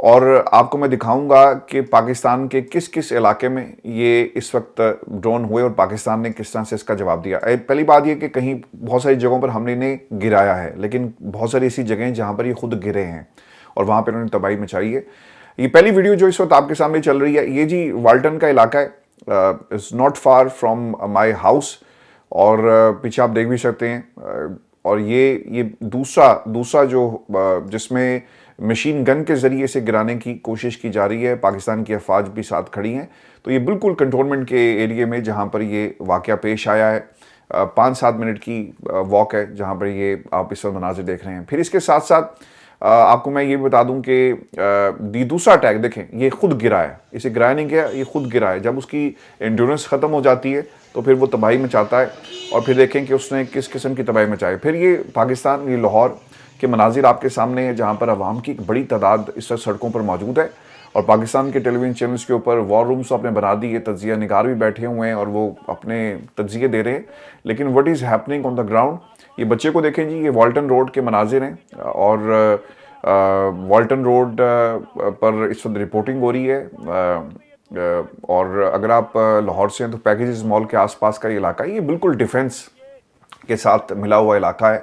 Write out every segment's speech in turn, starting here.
اور آپ کو میں دکھاؤں گا کہ پاکستان کے کس کس علاقے میں یہ اس وقت ڈرون ہوئے اور پاکستان نے کس طرح سے اس کا جواب دیا. پہلی بات یہ کہ کہیں بہت ساری جگہوں پر ہم نے انہیں گرایا ہے، لیکن بہت ساری ایسی جگہیں جہاں پر یہ خود گرے ہیں اور وہاں پہ انہوں نے تباہی مچائی ہے. یہ پہلی ویڈیو جو اس وقت آپ کے سامنے چل رہی ہے، یہ جی والٹن کا علاقہ ہے، it's not far from my house, اور پیچھے آپ دیکھ بھی سکتے ہیں. اور یہ دوسرا جو جس میں مشین گن کے ذریعے سے گرانے کی کوشش کی جا رہی ہے، پاکستان کی افواج بھی ساتھ کھڑی ہیں. تو یہ بالکل کنٹرولمنٹ کے ایریے میں جہاں پر یہ واقعہ پیش آیا ہے، 5-7 منٹ کی واک ہے جہاں پر یہ آپ اس وقت مناظر دیکھ رہے ہیں. پھر اس کے ساتھ ساتھ آپ کو میں یہ بتا دوں کہ دوسرا اٹیک دیکھیں، یہ خود گرا ہے، اسے گرایا نہیں گیا، یہ خود گرا ہے. جب اس کی انڈیورنس ختم ہو جاتی ہے تو پھر وہ تباہی مچاتا ہے، اور پھر دیکھیں کہ اس نے کس قسم کی تباہی مچائی. پھر یہ پاکستان، یہ لاہور کے مناظر آپ کے سامنے ہیں جہاں پر عوام کی ایک بڑی تعداد اس وقت سڑکوں پر موجود ہے، اور پاکستان کے ٹیلی ویژن چینلز کے اوپر وار رومز آپ نے بنا دی ہے، تجزیہ نگار بھی بیٹھے ہوئے ہیں اور وہ اپنے تجزیے دے رہے ہیں. لیکن what is happening on the ground, یہ بچے کو دیکھیں جی، یہ والٹن روڈ کے مناظر ہیں، اور والٹن روڈ پر اس وقت رپورٹنگ ہو رہی ہے. اور اگر آپ لاہور سے ہیں تو پیکیجز مال کے آس پاس کا یہ علاقہ ہے، یہ بالکل ڈیفنس کے ساتھ ملا ہوا علاقہ ہے،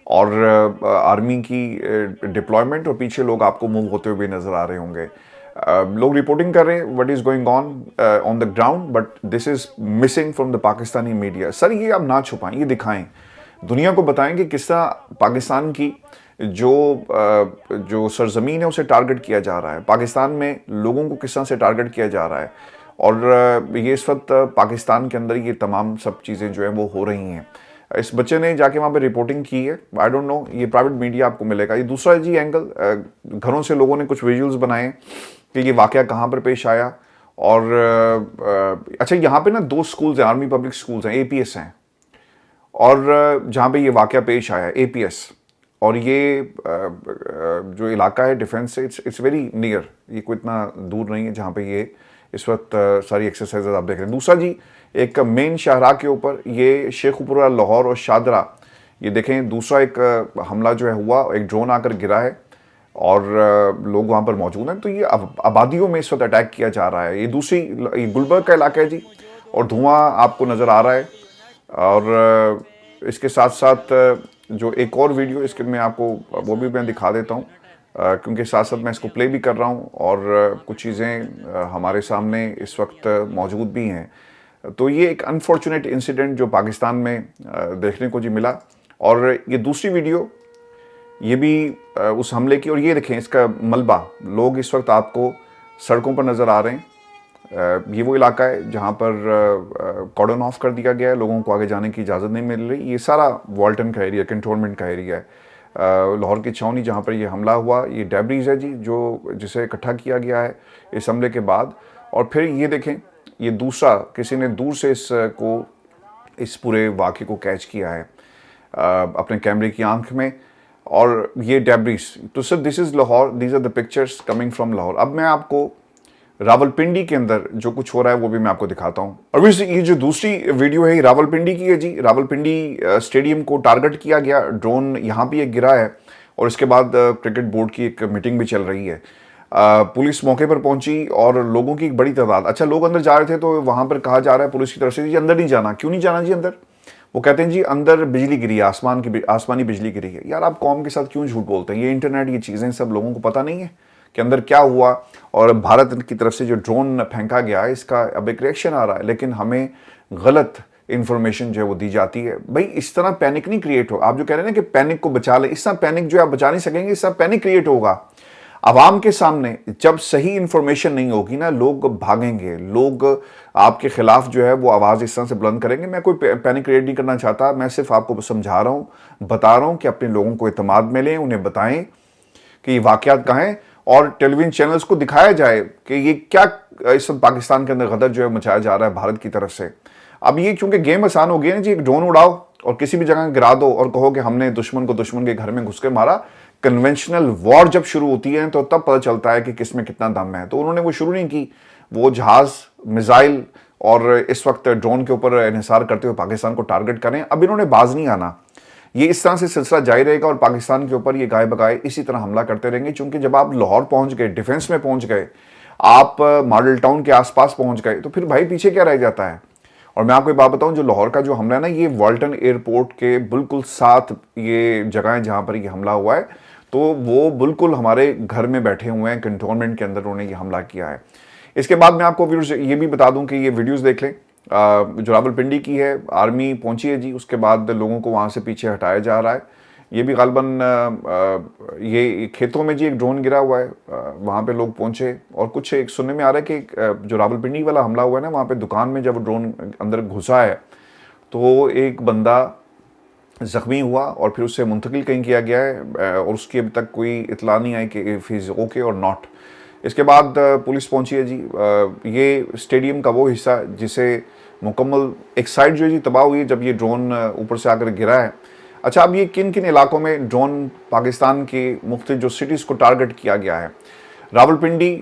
اور آرمی کی ڈپلائمنٹ، اور پیچھے لوگ آپ کو موو ہوتے ہوئے نظر آ رہے ہوں گے. لوگ رپورٹنگ کر رہے ہیں what is going on the ground, but this is missing from the Pakistani media. Sir یہ آپ نہ چھپائیں، یہ دکھائیں، دنیا کو بتائیں کہ کس طرح پاکستان کی جو سرزمین ہے اسے ٹارگٹ کیا جا رہا ہے، پاکستان میں لوگوں کو کس طرح سے ٹارگٹ کیا جا رہا ہے. اور یہ اس وقت پاکستان کے اندر یہ تمام سب چیزیں جو ہیں وہ ہو رہی ہیں. اس بچے نے جا کے وہاں پہ رپورٹنگ کی ہے، آئی ڈونٹ نو، یہ پرائیویٹ میڈیا آپ کو ملے گا. یہ دوسرا جی اینگل، گھروں سے لوگوں نے کچھ ویژولز بنائے کہ یہ واقعہ کہاں پر پیش آیا. اور اچھا، یہاں پہ نا 2 سکولز ہیں، آرمی پبلک سکولز ہیں، APS ہیں، اور جہاں پہ یہ واقعہ پیش آیا APS. اور یہ جو علاقہ ہے ڈیفنس سے، اٹس ویری نیئر، یہ کوئی اتنا دور نہیں ہے جہاں پہ یہ اس وقت ساری ایکسرسائزز آپ دیکھ رہے ہیں. دوسرا جی، ایک مین شاہراہ کے اوپر یہ شیخ پورہ، لاہور اور شادرہ، یہ دیکھیں دوسرا ایک حملہ جو ہے ہوا، ایک ڈرون آ کر گرا ہے اور لوگ وہاں پر موجود ہیں. تو یہ آبادیوں میں اس وقت اٹیک کیا جا رہا ہے. یہ دوسری، یہ گلبرگ کا علاقہ ہے جی، اور دھواں آپ کو نظر آ رہا ہے. اور اس کے ساتھ ساتھ جو ایک اور ویڈیو اس کے میں آپ کو وہ بھی میں دکھا دیتا ہوں، کیونکہ ساتھ ساتھ میں اس کو پلے بھی کر رہا ہوں، اور کچھ چیزیں ہمارے سامنے اس وقت موجود بھی ہیں. تو یہ ایک انفارچونیٹ انسیڈنٹ جو پاکستان میں دیکھنے کو جی ملا. اور یہ دوسری ویڈیو، یہ بھی اس حملے کی، اور یہ دیکھیں اس کا ملبہ، لوگ اس وقت آپ کو سڑکوں پر نظر آ رہے ہیں. یہ وہ علاقہ ہے جہاں پر کارڈن آف کر دیا گیا ہے، لوگوں کو آگے جانے کی اجازت نہیں مل رہی. یہ سارا والٹن کا ایریا، کنٹرولمنٹ کا ایریا ہے. لاہور کی چھاؤنی جہاں پر یہ حملہ ہوا، یہ ڈیبریز ہے جی، جسے اکٹھا کیا گیا ہے اس حملے کے بعد. اور پھر یہ دیکھیں، یہ دوسرا، کسی نے دور سے اس پورے واقعے کو کیچ کیا ہے اپنے کیمرے کی آنکھ میں. اور یہ ڈیبریز، تو sir this is Lahore, these are the pictures coming from Lahore. اب میں آپ کو راولپنڈی کے اندر جو کچھ ہو رہا ہے وہ بھی میں آپ کو دکھاتا ہوں. اور یہ جو دوسری ویڈیو ہے یہ راولپنڈی کی ہے جی. راولپنڈی اسٹیڈیم کو ٹارگٹ کیا گیا، ڈرون یہاں بھی ایک گرا ہے، اور اس کے بعد کرکٹ بورڈ کی ایک میٹنگ بھی چل رہی ہے. پولیس موقع پر پہنچی اور لوگوں کی ایک بڑی تعداد، اچھا لوگ اندر جا رہے تھے تو وہاں پر کہا جا رہا ہے پولیس کی طرف سے جی اندر نہیں جانا. کیوں نہیں جانا جی اندر؟ وہ کہتے ہیں جی اندر بجلی گری ہے، آسمانی بجلی گری ہے. یار آپ قوم کے ساتھ کیوں جھوٹ بولتے ہیں؟ یہ انٹرنیٹ، یہ چیزیں سب لوگوں کو پتہ نہیں ہے کہ اندر کیا ہوا. اور بھارت کی طرف سے جو ڈرون پھینکا گیا ہے اس کا اب ایک ریئیکشن آ رہا ہے، لیکن ہمیں غلط انفارمیشن جو ہے وہ دی جاتی ہے. بھائی اس طرح پینک نہیں کریٹ ہو. آپ جو کہہ رہے ہیں نا کہ پینک کو بچا لیں، اس طرح پینک جو ہے آپ بچا نہیں سکیں گے. اس طرح پینک کریٹ ہوگا عوام کے سامنے جب صحیح انفارمیشن نہیں ہوگی نا، لوگ بھاگیں گے، لوگ آپ کے خلاف جو ہے وہ آواز اس طرح سے بلند کریں گے. میں کوئی پینک کریٹ نہیں کرنا چاہتا، میں صرف آپ کو سمجھا رہا ہوں، بتا رہا ہوں کہ اپنے لوگوں کو اعتماد میں لیں، انہیں بتائیں کہ یہ واقعات کہاں ہیں، اور ٹیلی ویژن چینلز کو دکھایا جائے کہ یہ کیا اس وقت پاکستان کے اندر غدر جو ہے مچایا جا رہا ہے بھارت کی طرف سے. اب یہ چونکہ گیم آسان ہو گیا نا جی، ایک ڈرون اڑاؤ اور کسی بھی جگہ گرا دو اور کہو کہ ہم نے دشمن کو دشمن کے گھر میں گھس کے مارا. کنونشنل وار جب شروع ہوتی ہے تو تب پتہ چلتا ہے کہ کس میں کتنا دم ہے. تو انہوں نے وہ شروع نہیں کی، وہ جہاز، میزائل اور اس وقت ڈرون کے اوپر انحصار کرتے ہوئے پاکستان کو ٹارگٹ کریں. اب انہوں نے باز نہیں آنا. یہ اس طرح سے سلسلہ جاری رہے گا اور پاکستان کے اوپر یہ گائے بگائے اسی طرح حملہ کرتے رہیں گے، چونکہ جب آپ لاہور پہنچ گئے، ڈیفنس میں پہنچ گئے، آپ ماڈل ٹاؤن کے آس پاس پہنچ گئے، تو پھر بھائی پیچھے کیا رہ جاتا ہے؟ اور میں آپ کو ایک بات بتاؤں، جو لاہور کا جو حملہ ہے نا، یہ والٹن ایئرپورٹ کے بالکل ساتھ یہ جگہ ہے جہاں پر یہ حملہ ہوا ہے، تو وہ بالکل ہمارے گھر میں بیٹھے ہوئے ہیں، کنٹونمنٹ کے اندر انہوں نے یہ حملہ کیا ہے۔ اس کے بعد میں آپ کو یہ بھی بتا دوں کہ یہ ویڈیوز دیکھ لیں، جو راولپنڈی کی ہے، آرمی پہنچی ہے جی، اس کے بعد لوگوں کو وہاں سے پیچھے ہٹایا جا رہا ہے۔ یہ بھی غالباً یہ کھیتوں میں جی ایک ڈرون گرا ہوا ہے، وہاں پہ لوگ پہنچے، اور کچھ ایک سننے میں آ رہا ہے کہ جو راولپنڈی والا حملہ ہوا ہے نا، وہاں پہ دکان میں جب ڈرون اندر گھسا ہے تو ایک بندہ زخمی ہوا اور پھر اسے منتقل کہیں کیا گیا ہے، اور اس کی ابھی تک کوئی اطلاع نہیں آئی کہ اف ہی از اوکے اور ناٹ۔ اس کے بعد پولیس پہنچی ہے جی، یہ اسٹیڈیم کا وہ حصہ جسے مکمل ایک سائڈ جو ہے جی تباہ ہوئی ہے جب یہ ڈرون اوپر سے آ کر گرا ہے۔ اچھا، اب یہ کن کن علاقوں میں ڈرون پاکستان کی مختلف جو سٹیز کو ٹارگٹ کیا گیا ہے؟ راولپنڈی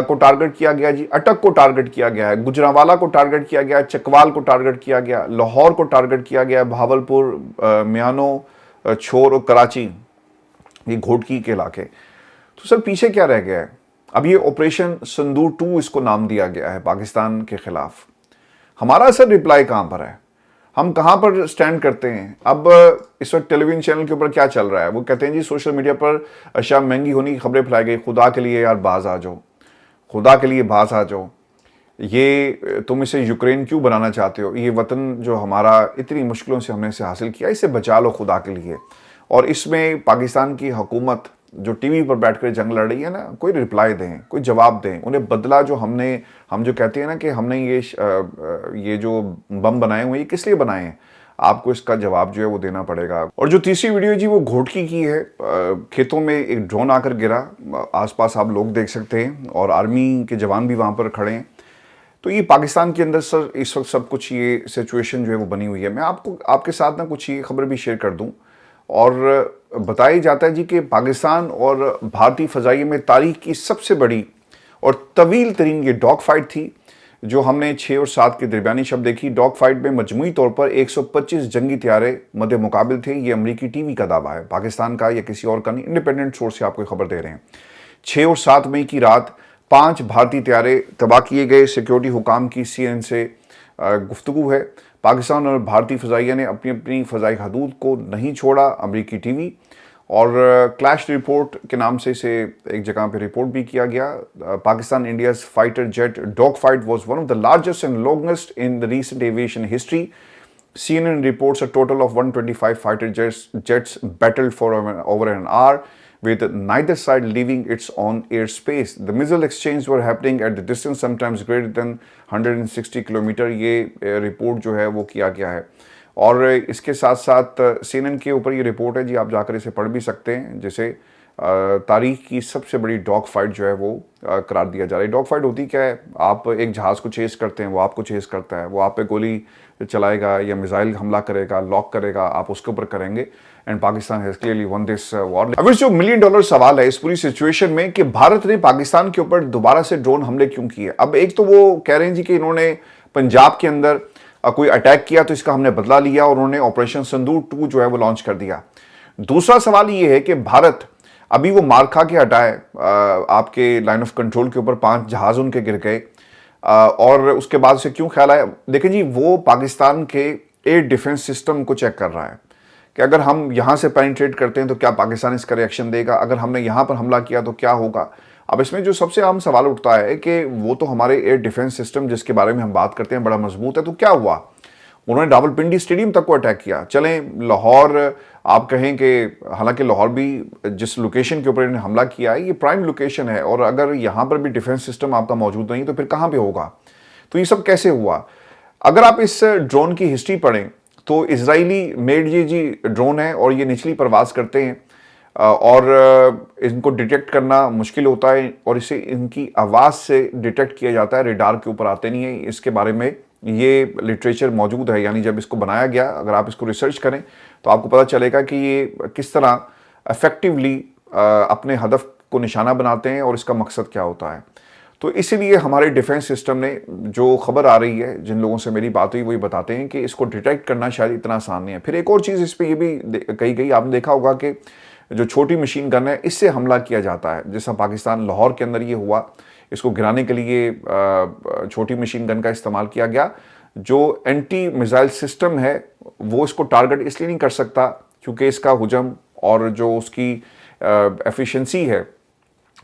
کو ٹارگٹ کیا گیا جی، اٹک کو ٹارگٹ کیا گیا ہے، گجرانوالہ کو ٹارگٹ کیا گیا ہے، چکوال کو ٹارگٹ کیا گیا، لاہور کو ٹارگٹ کیا گیا ہے، بہاولپور، میانو، چھور اور کراچی، یہ گھوٹکی کے علاقے۔ تو سر پیچھے کیا رہ گیا ہے؟ اب یہ آپریشن سندور 2 اس کو نام دیا گیا ہے پاکستان کے خلاف۔ ہمارا سر ریپلائی کہاں پر ہے؟ ہم کہاں پر سٹینڈ کرتے ہیں؟ اب اس وقت ٹیلی ویژن چینل کے اوپر کیا چل رہا ہے؟ وہ کہتے ہیں جی سوشل میڈیا پر اشیاء مہنگی ہونے کی خبریں پھیلائی گئی، خدا کے لیے یار باز آ جاؤ، خدا کے لیے باز آ جاؤ، یہ تم اسے یوکرین کیوں بنانا چاہتے ہو؟ یہ وطن جو ہمارا اتنی مشکلوں سے ہم نے اسے حاصل کیا، اسے بچا لو خدا کے لیے۔ اور اس میں پاکستان کی حکومت جو ٹی وی پر بیٹھ کر جنگ لڑ رہی ہے نا، کوئی ریپلائی دیں، کوئی جواب دیں، انہیں بدلہ جو ہم جو کہتے ہیں نا کہ ہم نے یہ جو بم بنائے ہوئے، یہ کس لیے بنائے ہیں، آپ کو اس کا جواب جو ہے وہ دینا پڑے گا۔ اور جو تیسری ویڈیو جی وہ گھوٹکی کی ہے، کھیتوں میں ایک ڈرون آ کر گرا، آس پاس آپ لوگ دیکھ سکتے ہیں اور آرمی کے جوان بھی وہاں پر کھڑے ہیں۔ تو یہ پاکستان کے اندر سر اس وقت سب کچھ یہ سچویشن جو ہے وہ بنی ہوئی ہے۔ میں آپ کے ساتھ نا کچھ یہ خبر بھی شیئر کر دوں، اور بتایا جاتا ہے جی کہ پاکستان اور بھارتی فضائیہ میں تاریخ کی سب سے بڑی اور طویل ترین یہ ڈاگ فائٹ تھی، جو ہم نے 6 اور 7 کے درمیانی شب دیکھی۔ ڈاگ فائٹ میں مجموعی طور پر 125 جنگی طیارے مد مقابل تھے، یہ امریکی ٹی وی کا دعویٰ ہے، پاکستان کا یا کسی اور کا نہیں، انڈیپینڈنٹ سورس سے آپ کو خبر دے رہے ہیں۔ 6 اور 7 مئی کی رات 5 بھارتی طیارے تباہ کیے گئے۔ سیکیورٹی حکام کی CNN سے گفتگو ہے۔ پاکستان اور بھارتی فضائیہ نے اپنی فضائی حدود کو نہیں چھوڑا، امریکی ٹی وی اور کلیش رپورٹ کے نام سے اسے ایک جگہ پہ رپورٹ بھی کیا گیا۔ Pakistan India's fighter jet dogfight was one of the largest and longest in the recent aviation history. CNN reports a total of 125 fighter jets battled for over an hour, with neither side leaving its own airspace. The missile exchanges were happening at the distance sometimes greater than 160 kilometre. یہ report جو ہے وہ کیا گیا ہے، اور اس کے ساتھ ساتھ CNN کے اوپر یہ رپورٹ ہے جی، آپ جا کر اسے پڑھ بھی سکتے ہیں، جسے تاریخ کی سب سے بڑی ڈاگ فائٹ جو ہے وہ قرار دیا جا رہا ہے۔ ڈاگ فائٹ ہوتی کیا ہے؟ آپ ایک جہاز کو چیز کرتے ہیں، وہ آپ کو چیز کرتا ہے، وہ آپ پہ گولی چلائے گا یا میزائل حملہ کرے گا، لاک کرے گا، آپ اس کے اوپر کریں گے۔ And Pakistan has clearly won this war. اب جو $1 ملین سوال ہے اس پوری سچویشن میں کہ بھارت نے پاکستان کے اوپر دوبارہ سے ڈرون حملے کیوں کیے؟ اب ایک تو وہ کہہ رہے ہیں جی کہ انہوں نے پنجاب کے اندر کوئی اٹیک کیا تو اس کا ہم نے بدلہ لیا، اور انہوں نے آپریشن سندور 2 جو ہے وہ لانچ کر دیا۔ دوسرا سوال یہ ہے کہ بھارت ابھی وہ مار کھا کے ہٹا ہے، آپ کے لائن آف کنٹرول کے اوپر 5 جہاز ان کے گر گئے، اور اس کے بعد اسے کیوں خیال آیا؟ دیکھیں جی، وہ پاکستان کے ایئر ڈیفنس سسٹم کو چیک کر رہا ہے کہ اگر ہم یہاں سے پینیٹریٹ کرتے ہیں تو کیا پاکستان اس کا ریئیکشن دے گا، اگر ہم نے یہاں پر حملہ کیا تو کیا ہوگا۔ اب اس میں جو سب سے اہم سوال اٹھتا ہے کہ وہ تو ہمارے ایئر ڈیفنس سسٹم جس کے بارے میں ہم بات کرتے ہیں بڑا مضبوط ہے، تو کیا ہوا؟ انہوں نے راولپنڈی اسٹیڈیم تک کو اٹیک کیا۔ چلیں لاہور آپ کہیں کہ حالانکہ لاہور بھی جس لوکیشن کے اوپر انہیں حملہ کیا ہے یہ پرائم لوکیشن ہے، اور اگر یہاں پر بھی ڈیفنس سسٹم آپ کا موجود نہیں تو پھر کہاں پہ ہوگا؟ تو یہ سب کیسے ہوا؟ اگر آپ اس ڈرون کی ہسٹری پڑھیں تو اسرائیلی میڈ یہ ڈرون ہے، اور یہ نچلی پرواز کرتے ہیں، اور ان کو ڈیٹیکٹ کرنا مشکل ہوتا ہے، اور اسے ان کی آواز سے ڈیٹیکٹ کیا جاتا ہے، ریڈار کے اوپر آتے نہیں ہیں۔ اس کے بارے میں یہ لٹریچر موجود ہے، یعنی جب اس کو بنایا گیا، اگر آپ اس کو ریسرچ کریں تو آپ کو پتہ چلے گا کہ یہ کس طرح افیکٹولی اپنے ہدف کو نشانہ بناتے ہیں اور اس کا مقصد کیا ہوتا ہے۔ تو اسی لیے ہمارے ڈیفنس سسٹم نے جو خبر آ رہی ہے، جن لوگوں سے میری بات ہوئی وہ یہ بتاتے ہیں کہ اس کو ڈیٹیکٹ کرنا شاید اتنا آسان نہیں ہے۔ پھر ایک اور چیز اس پہ یہ بھی کہی گئی، آپ نے دیکھا ہوگا کہ جو چھوٹی مشین گن ہے اس سے حملہ کیا جاتا ہے، جیسا پاکستان لاہور کے اندر یہ ہوا، اس کو گرانے کے لیے چھوٹی مشین گن کا استعمال کیا گیا۔ جو اینٹی میزائل سسٹم ہے وہ اس کو ٹارگٹ اس لیے نہیں کر سکتا کیونکہ اس کا حجم اور جو اس کی ایفیشنسی ہے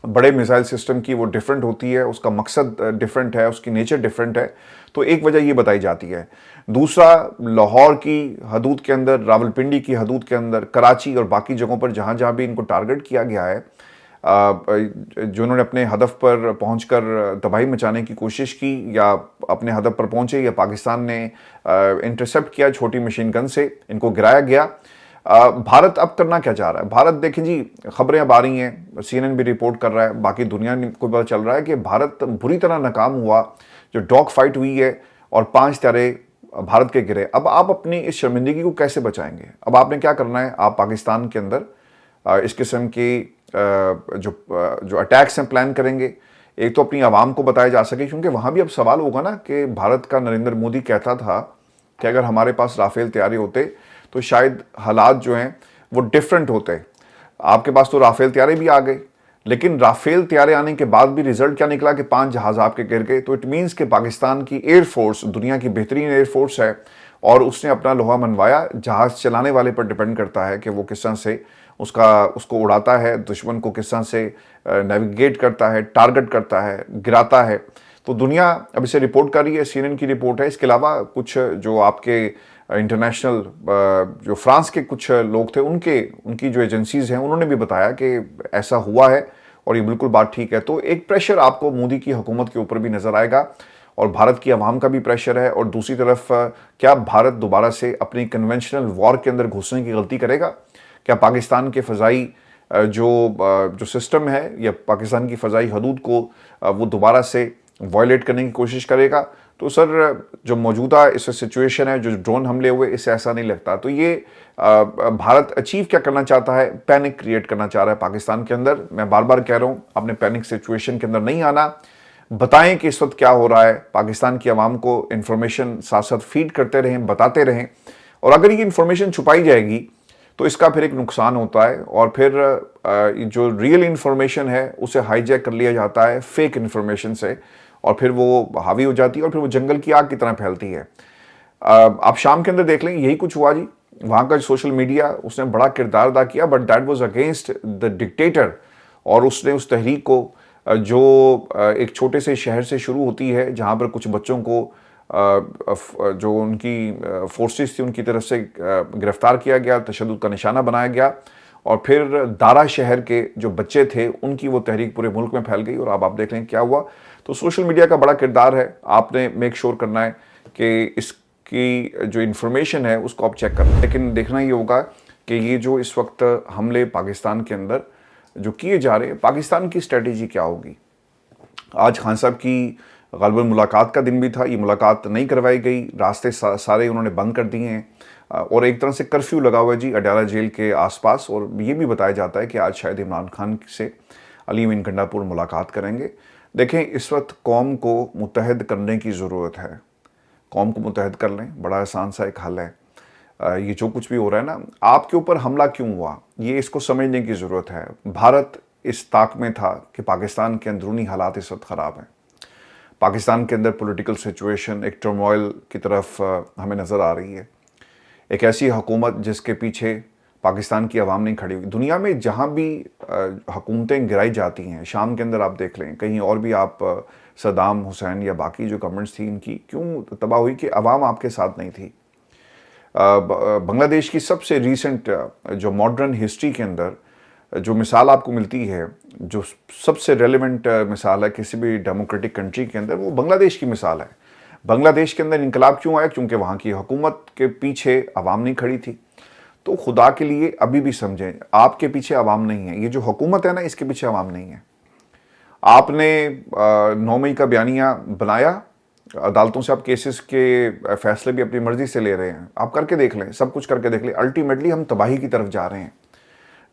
بڑے میزائل سسٹم کی وہ ڈیفرنٹ ہوتی ہے، اس کا مقصد ڈیفرنٹ ہے، اس کی نیچر ڈیفرنٹ ہے، تو ایک وجہ یہ بتائی جاتی ہے۔ دوسرا، لاہور کی حدود کے اندر، راولپنڈی کی حدود کے اندر، کراچی اور باقی جگہوں پر جہاں جہاں بھی ان کو ٹارگٹ کیا گیا ہے، جو انہوں نے اپنے ہدف پر پہنچ کر تباہی مچانے کی کوشش کی یا اپنے ہدف پر پہنچے یا پاکستان نے انٹرسپٹ کیا چھوٹی مشین گن سے، ان کو گرایا گیا۔ بھارت اب کرنا کیا چاہ رہا ہے؟ بھارت دیکھیں جی، خبریں اب آ رہی ہیں، سی این این بھی رپورٹ کر رہا ہے، باقی دنیا کو پتہ چل رہا ہے کہ بھارت بری طرح ناکام ہوا، جو ڈاگ فائٹ ہوئی ہے اور 5 طیارے بھارت کے گرے۔ اب آپ اپنی اس شرمندگی کو کیسے بچائیں گے؟ اب آپ نے کیا کرنا ہے؟ آپ پاکستان کے اندر اس قسم کی جو اٹیکس ہیں پلان کریں گے۔ ایک تو اپنی عوام کو بتایا جا سکے، کیونکہ وہاں بھی اب سوال ہوگا نا کہ بھارت کا نریندر مودی کہتا تھا کہ اگر ہمارے پاس رافیل طیارے ہوتے تو شاید حالات جو ہیں وہ ڈیفرنٹ ہوتے۔ آپ کے پاس تو رافیل طیارے بھی آ گئے، لیکن رافیل طیارے آنے کے بعد بھی رزلٹ کیا نکلا کہ 5 جہاز آپ کے گر گئے۔ تو اٹ مینس کہ پاکستان کی ایئر فورس دنیا کی بہترین ایئر فورس ہے اور اس نے اپنا لوہا منوایا۔ جہاز چلانے والے پر ڈیپینڈ کرتا ہے کہ وہ کس طرح سے اس کو اڑاتا ہے، دشمن کو کس طرح سے نیویگیٹ کرتا ہے، ٹارگٹ کرتا ہے، گراتا ہے۔ تو دنیا اب اسے رپورٹ کر رہی ہے، سی این این کی رپورٹ ہے۔ اس کے علاوہ کچھ جو آپ کے انٹرنیشنل جو فرانس کے کچھ لوگ تھے، ان کی جو ایجنسیز ہیں انہوں نے بھی بتایا کہ ایسا ہوا ہے اور یہ بالکل بات ٹھیک ہے۔ تو ایک پریشر آپ کو مودی کی حکومت کے اوپر بھی نظر آئے گا اور بھارت کی عوام کا بھی پریشر ہے، اور دوسری طرف کیا بھارت دوبارہ سے اپنی کنونشنل وار کے اندر گھسنے کی غلطی کرے گا؟ کیا پاکستان کے فضائی جو سسٹم ہے یا پاکستان کی فضائی حدود کو وہ دوبارہ سے وائلیٹ کرنے کی کوشش کرے گا؟ تو سر، جو موجودہ اس سچویشن ہے، جو ڈرون حملے ہوئے، اس سے ایسا نہیں لگتا۔ تو یہ بھارت اچیو کیا کرنا چاہتا ہے؟ پینک کریٹ کرنا چاہ رہا ہے پاکستان کے اندر۔ میں بار بار کہہ رہا ہوں، آپ نے پینک سچویشن کے اندر نہیں آنا، بتائیں کہ اس وقت کیا ہو رہا ہے، پاکستان کی عوام کو انفارمیشن ساتھ ساتھ فیڈ کرتے رہیں، بتاتے رہیں، اور اگر یہ انفارمیشن چھپائی جائے گی تو اس کا پھر ایک نقصان ہوتا ہے، اور پھر جو ریئل انفارمیشن ہے اسے ہائی جیک کر لیا جاتا ہے فیک انفارمیشن سے، اور پھر وہ حاوی ہو جاتی ہے اور پھر وہ جنگل کی آگ کی طرح پھیلتی ہے۔ آپ شام کے اندر دیکھ لیں، یہی کچھ ہوا جی۔ وہاں کا سوشل میڈیا اس نے بڑا کردار ادا کیا، but that was against the dictator, اور اس نے اس تحریک کو جو ایک چھوٹے سے شہر سے شروع ہوتی ہے، جہاں پر کچھ بچوں کو جو ان کی فورسز تھی ان کی طرف سے گرفتار کیا گیا، تشدد کا نشانہ بنایا گیا، اور پھر دارا شہر کے جو بچے تھے ان کی وہ تحریک پورے ملک میں پھیل گئی، اور اب آپ دیکھ لیں کیا ہوا۔ تو سوشل میڈیا کا بڑا کردار ہے، آپ نے میک شور کرنا ہے کہ اس کی جو انفارمیشن ہے اس کو آپ چیک کریں، لیکن دیکھنا یہ ہوگا کہ یہ جو اس وقت حملے پاکستان کے اندر جو کیے جا رہے ہیں، پاکستان کی اسٹریٹجی کیا ہوگی۔ آج خان صاحب کی غالباً ملاقات کا دن بھی تھا، یہ ملاقات نہیں کروائی گئی، راستے سارے انہوں نے بند کر دیے ہیں، اور ایک طرح سے کرفیو لگا ہوا ہے جی اڈیالہ جیل کے آس پاس، اور یہ بھی بتایا جاتا ہے کہ آج شاید عمران خان سے علی امین گنڈا پور ملاقات کریں گے۔ دیکھیں، اس وقت قوم کو متحد کرنے کی ضرورت ہے، قوم کو متحد کر لیں، بڑا آسان سا ایک حل ہے۔ یہ جو کچھ بھی ہو رہا ہے نا، آپ کے اوپر حملہ کیوں ہوا، یہ اس کو سمجھنے کی ضرورت ہے۔ بھارت اس طاق میں تھا کہ پاکستان کے اندرونی حالات اس وقت خراب ہیں، پاکستان کے اندر پولیٹیکل سچویشن ایک ٹرموائل کی طرف ہمیں نظر آ رہی ہے، ایک ایسی حکومت جس کے پیچھے پاکستان کی عوام نہیں کھڑی ہوئی۔ دنیا میں جہاں بھی حکومتیں گرائی جاتی ہیں، شام کے اندر آپ دیکھ لیں، کہیں اور بھی آپ صدام حسین یا باقی جو گورنمنٹس تھی ان کی کیوں تباہ ہوئی کہ عوام آپ کے ساتھ نہیں تھی۔ بنگلہ دیش کی سب سے ریسنٹ جو ماڈرن ہسٹری کے اندر جو مثال آپ کو ملتی ہے، جو سب سے ریلیونٹ مثال ہے کسی بھی ڈیموکریٹک کنٹری کے اندر، وہ بنگلہ دیش کی مثال ہے۔ بنگلہ دیش کے اندر انقلاب کیوں آیا؟ کیونکہ وہاں کی حکومت کے پیچھے عوام نہیں کھڑی تھی۔ تو خدا کے لیے ابھی بھی سمجھیں، آپ کے پیچھے عوام نہیں ہے، یہ جو حکومت ہے نا اس کے پیچھے عوام نہیں ہے۔ آپ نے 9 مئی کا بیانیہ بنایا، عدالتوں سے آپ کیسز کے فیصلے بھی اپنی مرضی سے لے رہے ہیں، آپ کر کے دیکھ لیں، سب کچھ کر کے دیکھ لیں، الٹیمیٹلی ہم تباہی کی طرف جا رہے ہیں۔